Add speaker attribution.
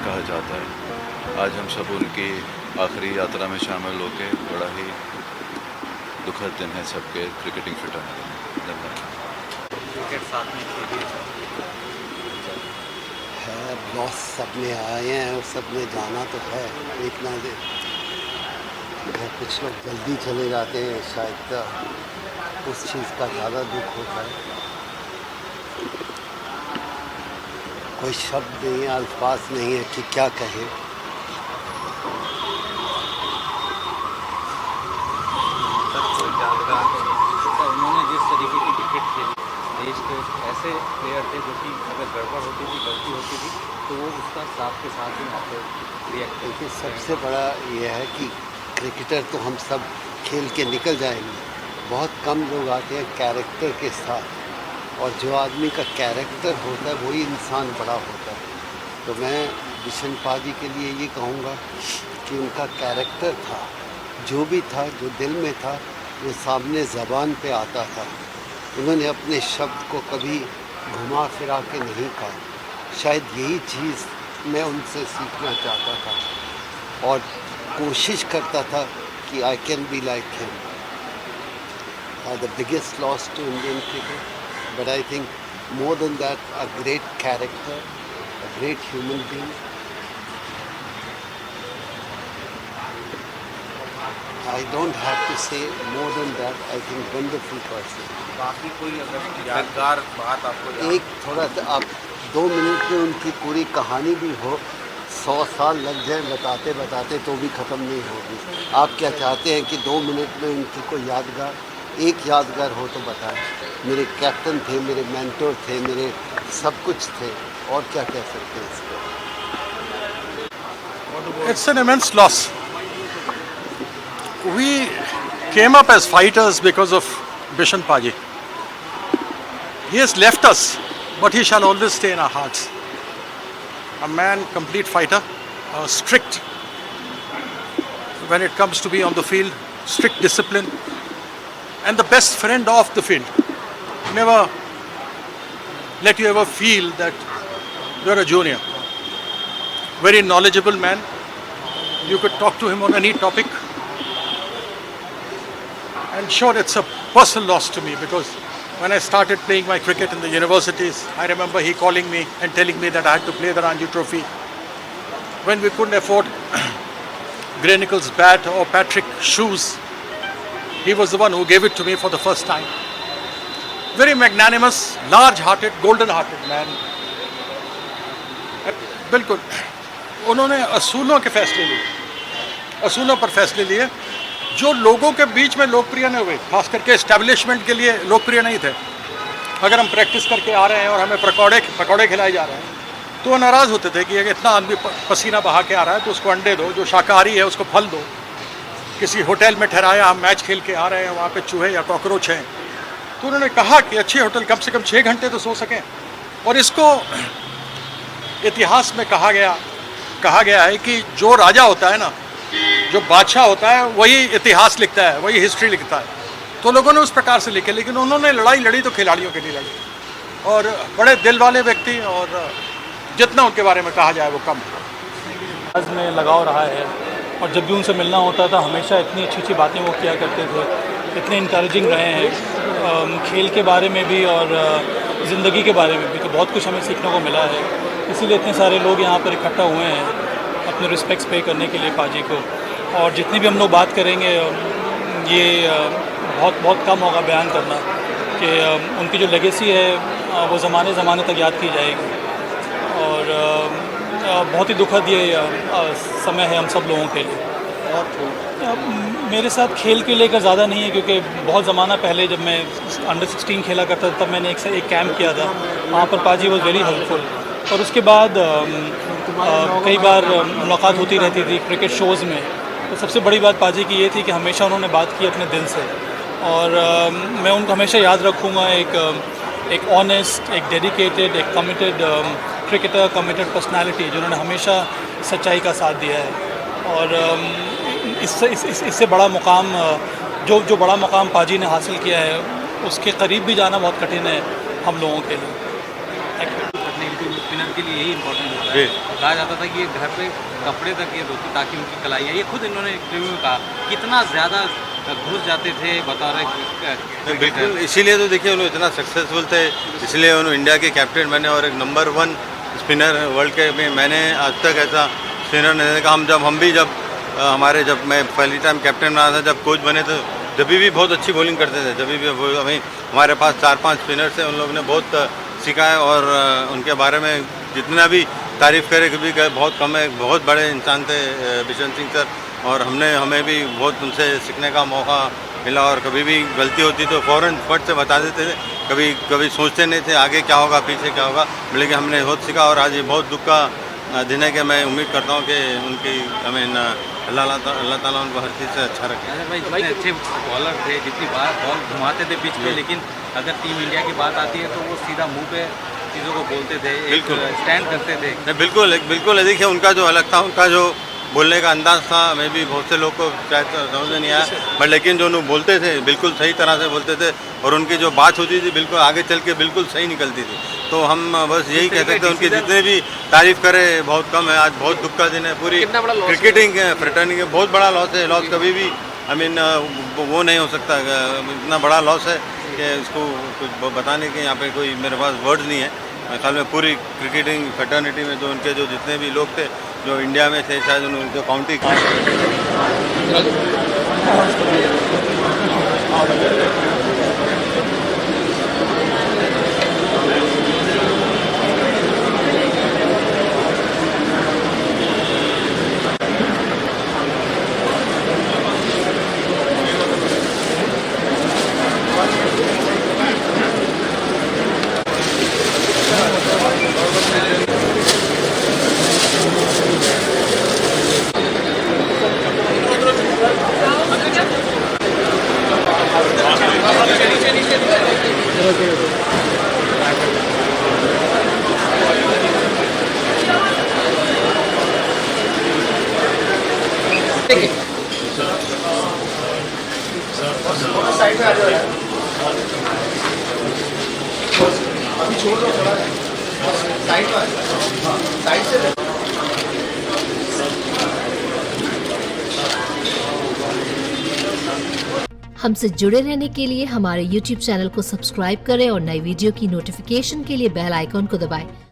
Speaker 1: कहा जाता है। आज हम सब उनकी आखिरी यात्रा में शामिल होकर बड़ा ही दुखद दिन है सबके क्रिकेटिंग फ्रेटर्निटी में। धन्यवाद।
Speaker 2: क्रिकेट साथ में खेली
Speaker 3: है, लॉस सब में आए हैं और सब में जाना तो है। इतना दे कुछ लोग जल्दी चले जाते हैं, शायद उस चीज़ का ज़्यादा दुख होता है। कोई शब्द नहीं है, अल्फाज नहीं है कि क्या कहे।
Speaker 2: उन्होंने जिस तरीके की क्रिकेट खेली, देश के ऐसे प्लेयर थे जो कि अगर गड़बड़ होती थी, गलती होती थी, तो वो उसका साथ के साथ ही वहाँ पर रिएक्ट
Speaker 3: देखिए, सबसे बड़ा ये है कि क्रिकेटर तो हम सब खेल के निकल जाएंगे, बहुत कम लोग आते हैं कैरेक्टर के साथ, और जो आदमी का कैरेक्टर होता है वही इंसान बड़ा होता है। तो मैं बिशन पाजी के लिए ये कहूँगा कि उनका कैरेक्टर था, जो भी था, जो दिल में था, वो सामने ज़बान पे आता था। उन्होंने अपने शब्द को कभी घुमा फिरा के नहीं कहा। शायद यही चीज़ मैं उनसे सीखना चाहता था और कोशिश करता था कि I can be like him. The biggest loss to Indian cricket, but I think more than that, a great character, a great human being. I don't have to say more than that. I think wonderful person.
Speaker 2: बाकी कोई अगर यादगार बात आपको
Speaker 3: एक थोड़ा सा आप 2 मिनट में उनकी पूरी कहानी भी हो, 100 साल लग जाए बताते बताते तो भी ख़त्म नहीं होगी। आप क्या चाहते हैं कि 2 मिनट में उनकी कोई यादगार, एक यादगार हो तो बताएं। मेरे कैप्टन थे, मेरे मेंटोर थे, मेरे सब कुछ थे, और क्या कह सकते हैं इसको।
Speaker 4: It's an immense loss. We came up as fighters because of Bishan Paji. He has left us, but he shall always stay in our hearts. A man, complete fighter, strict when it comes to be on the field, strict discipline, and the best friend of the field. Never let you ever feel that you're a junior. Very knowledgeable man. You could talk to him on any topic. And sure, it's a personal loss to me because when I started playing my cricket in the universities, I remember he calling me and telling me that I had to play the Ranji Trophy. When we couldn't afford Gray Nichols' bat or Patrick's shoes, he was the one who gave it to me for the first time. Very magnanimous, large-hearted, golden-hearted man. बिल्कुल, उन्होंने असूलों के फैसले लिए, असूलों पर फैसले लिए जो लोगों के बीच में लोकप्रिय नहीं हुए, खास करके एस्टेब्लिशमेंट के लिए लोकप्रिय नहीं थे। अगर हम प्रैक्टिस करके आ रहे हैं और हमें पकौड़े खिलाए जा रहे हैं तो वो नाराज़ होते थे कि अगर इतना आदमी पसीना बहा के आ रहा है तो उसको अंडे दो, जो शाकाहारी है उसको फल दो। किसी होटल में ठहराया, हम मैच खेल के आ रहे हैं, वहाँ पे चूहे या कॉकरोच हैं, तो उन्होंने कहा कि अच्छे होटल कम से कम 6 घंटे तो सो सकें। और इसको इतिहास में कहा गया है कि जो राजा होता है ना, जो बादशाह होता है, वही इतिहास लिखता है, वही हिस्ट्री लिखता है। तो लोगों ने उस प्रकार से लिखे, लेकिन उन्होंने लड़ाई लड़ी तो खिलाड़ियों के लिए लड़ी, और बड़े दिल वाले व्यक्ति, और जितना उनके बारे में कहा जाए वो कम है।
Speaker 5: आज में लगाव रहा है, और जब भी उनसे मिलना होता था हमेशा इतनी अच्छी अच्छी बातें वो किया करते थे, इतने इंकरेजिंग रहे हैं खेल के बारे में भी और ज़िंदगी के बारे में भी। तो बहुत कुछ हमें सीखने को मिला है, इसीलिए इतने सारे लोग यहाँ पर इकट्ठा हुए हैं अपने रिस्पेक्ट्स पे करने के लिए पाजी को। और जितनी भी हम लोग बात करेंगे, ये बहुत कम होगा बयान करना कि उनकी जो लेगेसी है वो ज़माने तक याद की जाएगी। और बहुत ही दुखद ये समय है हम सब लोगों के लिए। मेरे साथ खेल के लेकर ज़्यादा नहीं है, क्योंकि बहुत ज़माना पहले जब मैं अंडर 16 खेला करता था तब मैंने एक कैंप किया था, वहाँ पर पाजी वॉज वेरी हेल्पफुल। और उसके बाद कई बार मुलाकात होती रहती थी क्रिकेट शोज़ में। तो सबसे बड़ी बात पाजी की ये थी कि हमेशा उन्होंने बात की अपने दिल से, और मैं उनको हमेशा याद रखूँगा एक ऑनेस्ट, एक डेडिकेटेड, एक कमिटेड क्रिकेटर, कमिटेड पर्सनालिटी, जिन्होंने हमेशा सच्चाई का साथ दिया है। और इससे बड़ा मुकाम जो बड़ा मुकाम पाजी ने हासिल किया है, उसके करीब भी जाना बहुत कठिन है हम लोगों के लिए।
Speaker 2: स्पिनर के लिए यही इंपॉर्टेंट होता
Speaker 6: जी।
Speaker 2: है। कहा जाता था कि ये घर पे कपड़े तक ये धोती ताकि उनकी कलाई आए। ये खुद इन्होंने इंटरव्यू में कहा कितना ज़्यादा घुस जाते थे बता रहे
Speaker 6: बिल्कुल, इसीलिए तो देखिए उन्होंने इतना सक्सेसफुल थे, इसलिए उन्होंने इंडिया के कैप्टन बने और एक नंबर 1 स्पिनर वर्ल्ड के में मैंने आज तक ऐसा स्पिनर नहीं देखा। हम भी जब मैं पहली टाइम कैप्टन बना था, जब कोच बने तो जब भी बहुत अच्छी बॉलिंग करते थे। जब भी हमें हमारे पास 4-5 स्पिनर थे, उन लोगों ने बहुत सीखा है और उनके बारे में जितना भी तारीफ़ करे कभी बहुत कम है। बहुत बड़े इंसान थे बिशन सिंह सर, और हमें भी बहुत उनसे सीखने का मौका मिला और कभी भी गलती होती तो फ़ौरन फट से बता देते थे। कभी सोचते नहीं थे आगे क्या होगा पीछे क्या होगा, लेकिन हमने बहुत सीखा। और आज ये बहुत दुख का दिन है कि मैं उम्मीद करता हूँ कि उनकी अल्लाह ताला उनको हर चीज़ से अच्छा रखे।
Speaker 2: भाई जितने अच्छे बॉलर थे, जितनी बार बॉल घुमाते थे पिच पे, लेकिन अगर टीम इंडिया की बात आती है तो वो सीधा मुंह पे चीज़ों को बोलते थे,
Speaker 6: बिल्कुल
Speaker 2: स्टैंड करते थे।
Speaker 6: नहीं, बिल्कुल देखिए उनका जो अलग था, उनका जो बोलने का अंदाज़ था, मैं भी बहुत से लोग को शायद समझ में नहीं आया, बट लेकिन जो उन्होंने बोलते थे बिल्कुल सही तरह से बोलते थे और उनकी जो बात होती थी बिल्कुल आगे चल के बिल्कुल सही निकलती थी। तो हम बस यही कह सकते हैं उनकी जितने भी तारीफ़ करें बहुत कम है। आज बहुत दुख का दिन है, पूरी क्रिकेटिंग फ्रेटर्निटी बहुत बड़ा लॉस है। लॉस कभी भी वो नहीं हो सकता, इतना बड़ा लॉस है कि इसको कुछ बताने के यहाँ पे कोई मेरे पास वर्ड्स नहीं है। मेरे ख्याल में पूरी क्रिकेटिंग फ्रेटर्निटी में जो उनके जो जितने भी लोग थे जो इंडिया में थे, शायद उन्होंने जो काउंटी
Speaker 7: हमसे जुड़े रहने के लिए हमारे YouTube चैनल को सब्सक्राइब करें और नई वीडियो की नोटिफिकेशन के लिए बेल आइकॉन को दबाएं।